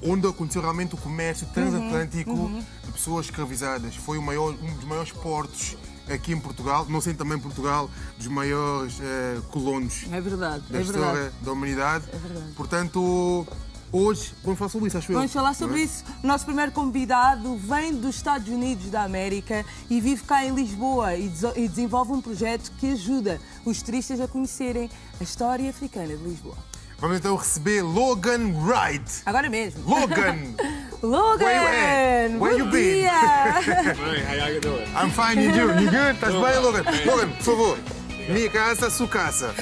onde aconteceu realmente o comércio transatlântico de pessoas escravizadas. Foi um dos maiores portos aqui em Portugal, não sendo também Portugal dos maiores colonos da história da humanidade. É verdade. Portanto, hoje vamos falar sobre isso, acho eu. Vamos falar sobre isso. O nosso primeiro convidado vem dos Estados Unidos da América e vive cá em Lisboa e desenvolve um projeto que ajuda os turistas a conhecerem a história africana de Lisboa. Vamos então receber Logan Wright. Agora mesmo. Logan! Logan! Where you Bom been? dia! Hi, how you doing? I'm fine, and you? You good? Estás bem, Logan? Logan, por favor. Minha casa, sua casa.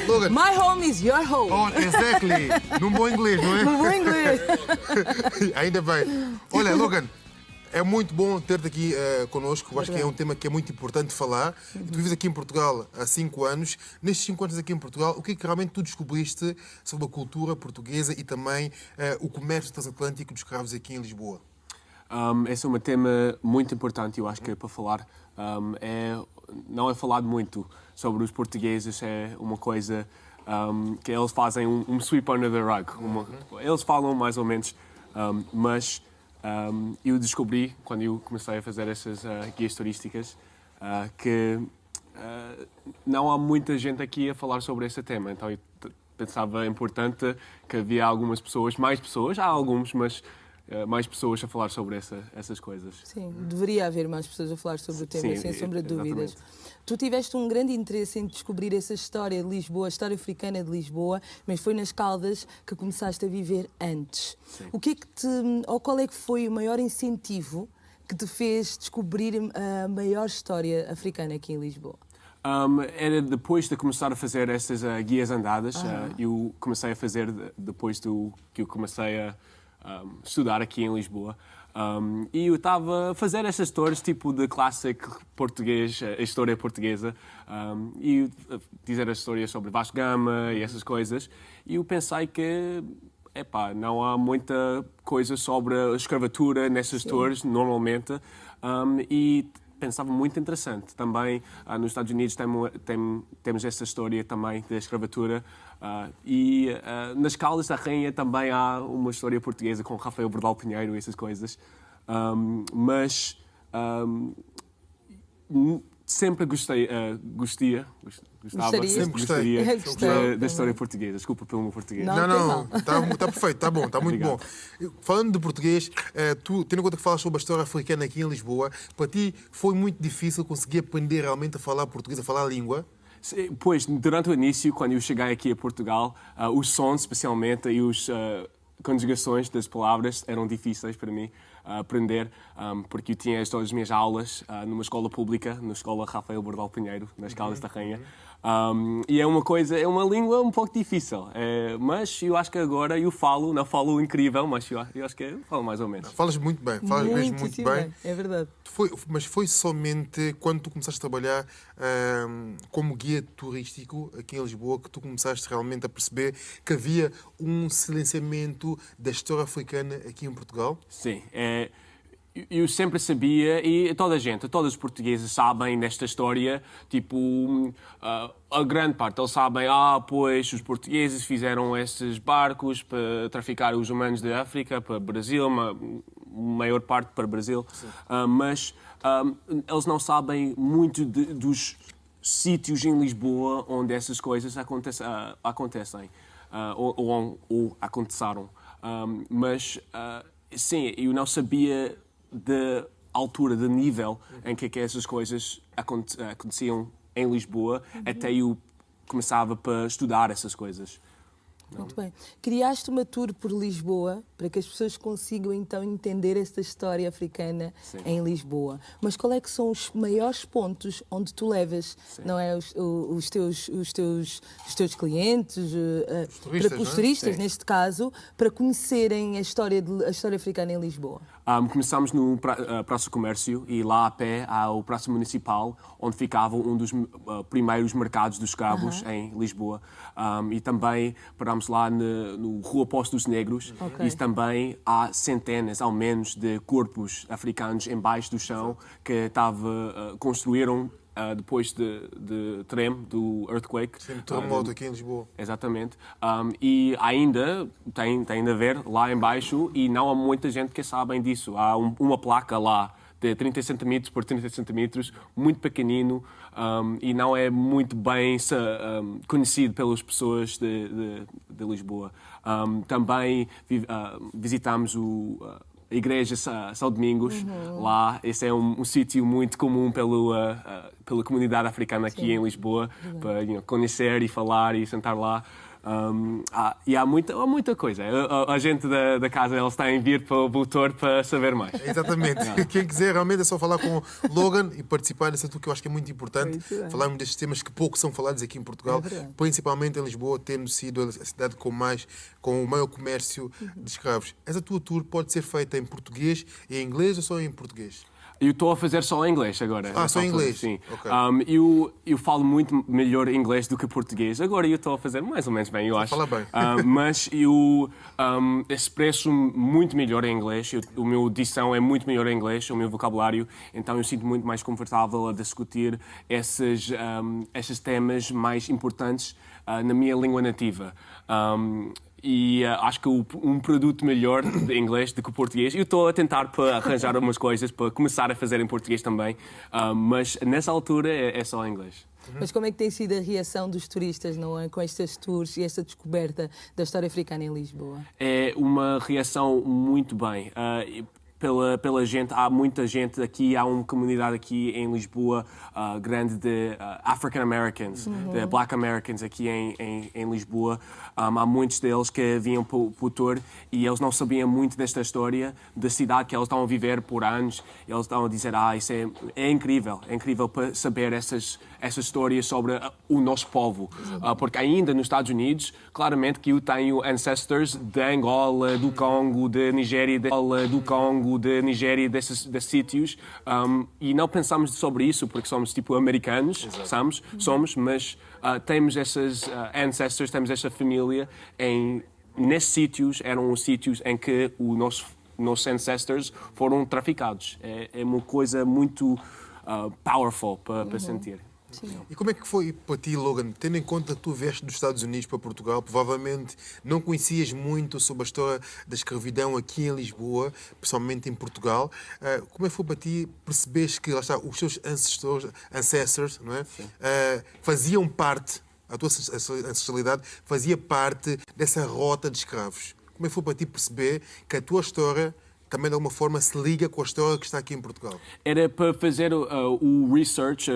Logan. My home is your home. Oh, exactly. Num bom inglês, não é? No bom inglês. Ainda bem. Olha, Logan, é muito bom ter-te aqui connosco. Eu acho que é um tema que é muito importante falar. Tu vives aqui em Portugal há 5 anos. Nestes 5 anos aqui em Portugal, o que é que realmente tu descobriste sobre a cultura portuguesa e também o comércio transatlântico dos escravos aqui em Lisboa? Esse é um tema muito importante, eu acho que é para falar. Não é falado muito sobre os portugueses, é uma coisa que eles fazem um sweep under the rug. Eles falam mais ou menos, mas eu descobri, quando eu comecei a fazer essas guias turísticas, que não há muita gente aqui a falar sobre esse tema. Então eu pensava importante que havia algumas pessoas, mais pessoas, há alguns, mas mais pessoas a falar sobre essas coisas. Sim, deveria haver mais pessoas a falar sobre o tema, Sim, sem sombra de dúvidas. exatamente. Tu tiveste um grande interesse em descobrir essa história de Lisboa, a história africana de Lisboa, mas foi nas Caldas que começaste a viver antes. Sim. O que é que ou qual é que foi o maior incentivo que te fez descobrir a maior história africana aqui em Lisboa? Era depois de começar a fazer essas guias andadas. Eu comecei a fazer depois que eu comecei a estudar aqui em Lisboa. E eu estava a fazer essas histórias tipo de clássico português, a história portuguesa, e dizer as histórias sobre Vasco Gama e essas coisas. E eu pensei que não há muita coisa sobre a escravatura nessas tours, normalmente, e pensava muito interessante. Também nos Estados Unidos temos essa história também da escravatura, e nas Caldas da Rainha também há uma história portuguesa com Rafael Bordal Pinheiro e essas coisas. Mas sempre gostava da história portuguesa. Desculpa pelo meu português. Não, está perfeito, está bom, está muito bom. Falando de português, tu, tendo em conta que falas sobre a história africana aqui em Lisboa, para ti foi muito difícil conseguir aprender realmente a falar português, a falar a língua? Pois, durante o início, quando eu cheguei aqui a Portugal, os sons, especialmente, e as conjugações das palavras eram difíceis para mim aprender, porque eu tinha todas as minhas aulas numa escola pública, na escola Rafael Bordal Pinheiro, nas Caldas da Rainha. E é uma língua um pouco difícil, mas eu acho que agora eu não falo incrível, mas eu acho que eu falo mais ou menos. Falas muito bem, falas mesmo muito bem. É verdade. Mas foi somente quando tu começaste a trabalhar como guia turístico aqui em Lisboa que tu começaste realmente a perceber que havia um silenciamento da história africana aqui em Portugal? Sim, eu sempre sabia, e todos os portugueses sabem desta história, tipo, a grande parte, eles sabem, pois os portugueses fizeram esses barcos para traficar os humanos da África para o Brasil, maior parte para o Brasil, mas eles não sabem muito dos sítios em Lisboa onde essas coisas acontecem, ou aconteceram. Mas, sim, eu não sabia da altura, do nível em que essas coisas aconteciam em Lisboa, até eu começava a estudar essas coisas. Muito bem. Criaste uma tour por Lisboa para que as pessoas consigam então entender esta história africana em Lisboa. Mas qual é que são os maiores pontos onde tu levas, não é, os teus clientes, os turistas, neste caso, para conhecerem a história africana em Lisboa? Começamos no Praça do Comércio e lá a pé há o Praça Municipal, onde ficava um dos primeiros mercados dos escravos em Lisboa. E também parámos lá no Rua Postos Negros. E também há centenas, ao menos, de corpos africanos embaixo do chão que construíram depois de trem, do earthquake. Sim, terremoto aqui em Lisboa. Exatamente. E ainda tem a ver lá embaixo e não há muita gente que sabe disso. Há uma placa lá de 30 centímetros por 30 centímetros, muito pequenino, e não é muito bem conhecido pelas pessoas de Lisboa. Também visitamos a Igreja São Domingos, lá. Esse é um sítio muito comum pela comunidade africana aqui em Lisboa, para conhecer e falar e sentar lá. E há muita coisa. A gente da casa, eles têm vir para o Butor para saber mais. Exatamente. Quem quiser realmente é só falar com o Logan e participar nesse tudo que eu acho que é muito importante. Falarmos destes temas que pouco são falados aqui em Portugal, principalmente em Lisboa, tendo sido a cidade com o maior comércio de escravos. Essa tua tour pode ser feita em português e em inglês ou só em português? Eu estou a fazer só em inglês agora. Só em inglês? Sim. Okay. Eu falo muito melhor inglês do que português. Agora eu estou a fazer mais ou menos bem, eu acho. Fala bem. Mas eu expresso muito melhor em inglês. O meu dição é muito melhor em inglês, o meu vocabulário. Então eu sinto muito mais confortável a discutir esses temas mais importantes na minha língua nativa. E acho que um produto melhor de inglês do que o português. Eu estou a tentar para arranjar algumas coisas para começar a fazer em português também, mas nessa altura é só em inglês. Mas como é que tem sido a reação dos turistas, não é, com estas tours e esta descoberta da história africana em Lisboa? É uma reação muito bem. Pela gente, há muita gente aqui, há uma comunidade aqui em Lisboa grande de African Americans, de Black Americans aqui em Lisboa. Há muitos deles que vinham para o tour e eles não sabiam muito desta história da cidade que eles estão a viver por anos. Eles estão a dizer, isso é incrível para saber essas histórias sobre o nosso povo. Porque ainda nos Estados Unidos, claramente que eu tenho ancestors de Angola, do Congo, de Nigéria, desses sítios, e não pensamos sobre isso porque somos tipo americanos, mas temos esses ancestors, temos essa família nesses sítios, eram os sítios em que os nossos ancestors foram traficados. É uma coisa muito powerful para sentir. Sim. E como é que foi para ti, Logan, tendo em conta que tu vieste dos Estados Unidos para Portugal, provavelmente não conhecias muito sobre a história da escravidão aqui em Lisboa, principalmente em Portugal. Como é que foi para ti perceberes que lá está, os teus ancestors, não é? Faziam parte, a tua ancestralidade fazia parte dessa rota de escravos? Como é que foi para ti perceber que a tua história também de alguma forma se liga com a história que está aqui em Portugal? Era para fazer o research,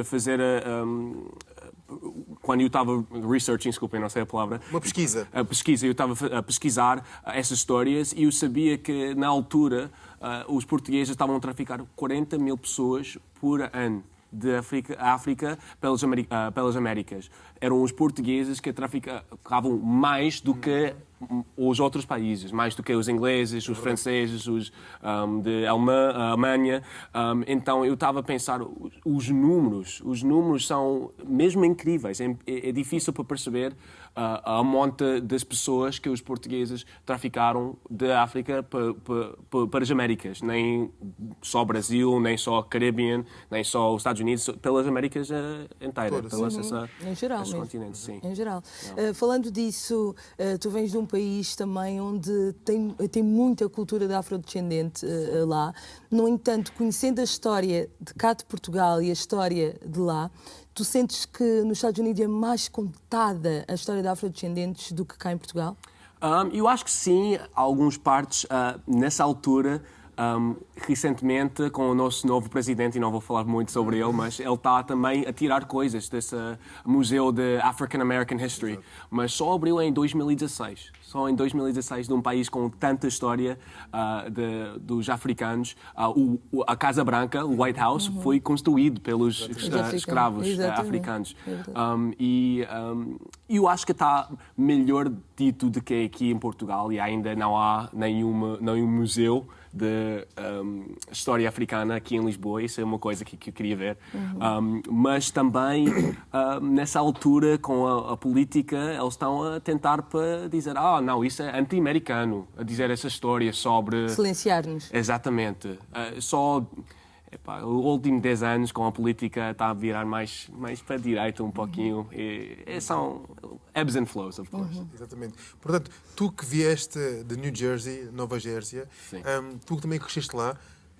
quando eu estava researching, desculpem, não sei a palavra. Uma pesquisa. A pesquisa, eu estava a pesquisar essas histórias e eu sabia que na altura os portugueses estavam a traficar 40 mil pessoas por ano de África pelas Américas. Eram os portugueses que traficavam mais do que os outros países, mais do que os ingleses, os franceses, os de Alemanha. Então eu estava a pensar, os números são mesmo incríveis. É difícil para perceber a monta das pessoas que os portugueses traficaram da África para as Américas. Nem só Brasil, nem só Caribbean, nem só os Estados Unidos, pelas Américas inteiras. Em geral esse mesmo. continente, sim. Em geral. Falando disso, tu vens de um país também onde tem muita cultura de afrodescendente lá. No entanto, conhecendo a história de cá de Portugal e a história de lá, tu sentes que nos Estados Unidos é mais contada a história de afrodescendentes do que cá em Portugal? Eu acho que sim, algumas partes. Nessa altura, recentemente, com o nosso novo presidente, e não vou falar muito sobre ele, mas ele está também a tirar coisas desse Museu de African American History. Mas só abriu em 2016. Só em 2016, num país com tanta história dos africanos. A Casa Branca, o White House, foi construído pelos escravos africanos. E eu acho que está melhor dito do que aqui em Portugal, e ainda não há nenhum museu de história africana aqui em Lisboa. Isso é uma coisa que eu queria ver. Mas também, nessa altura, com a política, eles estão a tentar para dizer não, isso é anti-americano, a dizer essa história sobre... Silenciar-nos. Exatamente. epá, os últimos 10 anos com a política está a virar mais para a direita um pouquinho. São ebbs and flows, of course. Exatamente. Portanto, tu que vieste de New Jersey, Nova Jersey, tu que também cresceste lá,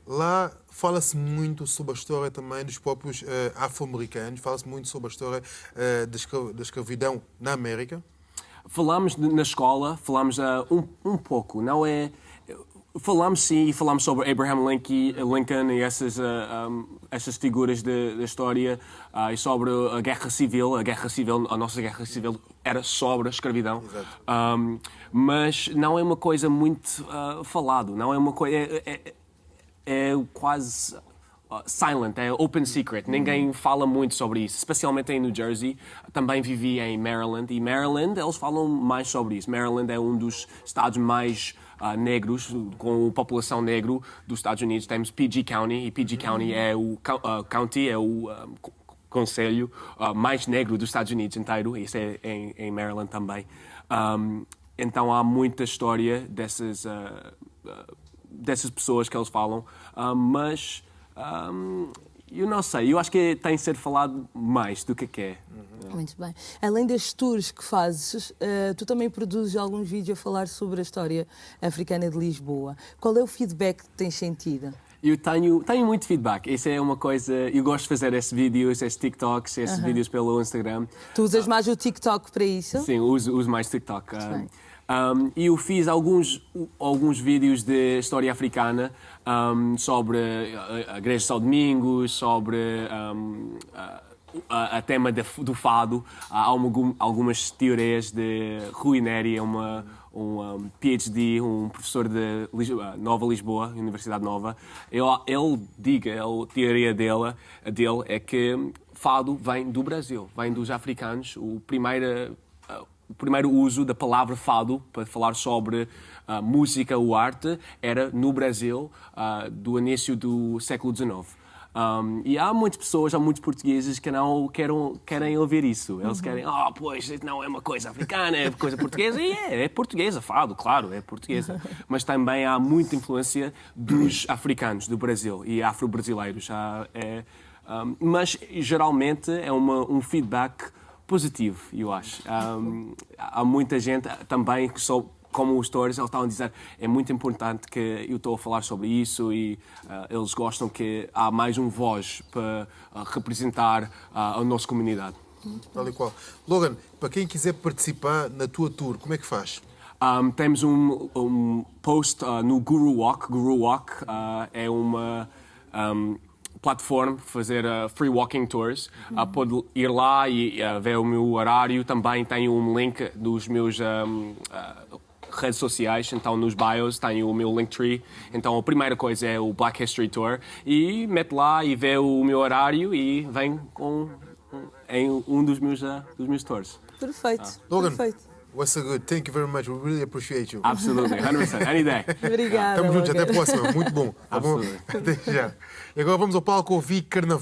lá fala-se muito sobre a história também dos povos afro-americanos, fala-se muito sobre a história da escravidão na América. Falamos na escola, falamos um pouco, não é... Falamos sim, e falamos sobre Abraham Lincoln e essas figuras da história e sobre a Guerra Civil. A nossa Guerra Civil era sobre a escravidão. Mas não é uma coisa muito falado, não é uma coisa... É quase silent, é open secret. Ninguém fala muito sobre isso, especialmente em New Jersey. Também vivi em Maryland, e Maryland, eles falam mais sobre isso. Maryland é um dos estados mais negros, com população negro dos Estados Unidos. Temos PG County, e PG County é o county, é o concelho mais negro dos Estados Unidos inteiro. Isso é em Maryland também. Então há muita história dessas pessoas que eles falam, mas eu não sei, eu acho que tem de ser falado mais do que é. Muito bem. Além das tours que fazes, tu também produzes alguns vídeos a falar sobre a história africana de Lisboa. Qual é o feedback que tens sentido? Eu tenho muito feedback. Isso é uma coisa... Eu gosto de fazer esses vídeos, esses TikToks, esses vídeos pelo Instagram. Tu usas mais o TikTok para isso? Sim, uso mais TikTok. E eu fiz alguns vídeos de história africana sobre a Igreja de São Domingos, sobre a tema do fado. Há algumas teorias de Rui Neri, um PhD, um professor de Nova Lisboa, Universidade Nova. A teoria dele é que fado vem do Brasil, vem dos africanos. O primeiro uso da palavra fado para falar sobre música ou arte era no Brasil do início do século XIX. E há muitas pessoas, há muitos portugueses que não querem ouvir isso. Eles querem, pois, não é uma coisa africana, é coisa portuguesa. E é portuguesa, fado, claro, é portuguesa. Mas também há muita influência dos africanos do Brasil e afro-brasileiros. Mas geralmente é um feedback positivo, eu acho. Há muita gente também que como os stories, eles estavam a dizer é muito importante que eu estou a falar sobre isso e eles gostam que há mais voz para representar a nossa comunidade. Tal e qual. Logan, para quem quiser participar na tua tour, como é que faz? Temos um post no Guru Walk. Guru Walk é uma plataforma para fazer free walking tours. Pode ir lá e ver o meu horário. Também tenho um link dos meus redes sociais, então nos bios tenho o meu Linktree. Então a primeira coisa é o Black History Tour e mete lá e vê o meu horário e vem em um dos meus tours. Perfeito. Logan, Perfeito. was so good. Thank you very much. We really appreciate you. Absolutely, 100%, any day. Obrigada. Estamos juntos, Logan. até a próxima. Muito bom. Tá bom? Absolutely. Até já. E agora vamos ao palco ouvir Carnaval.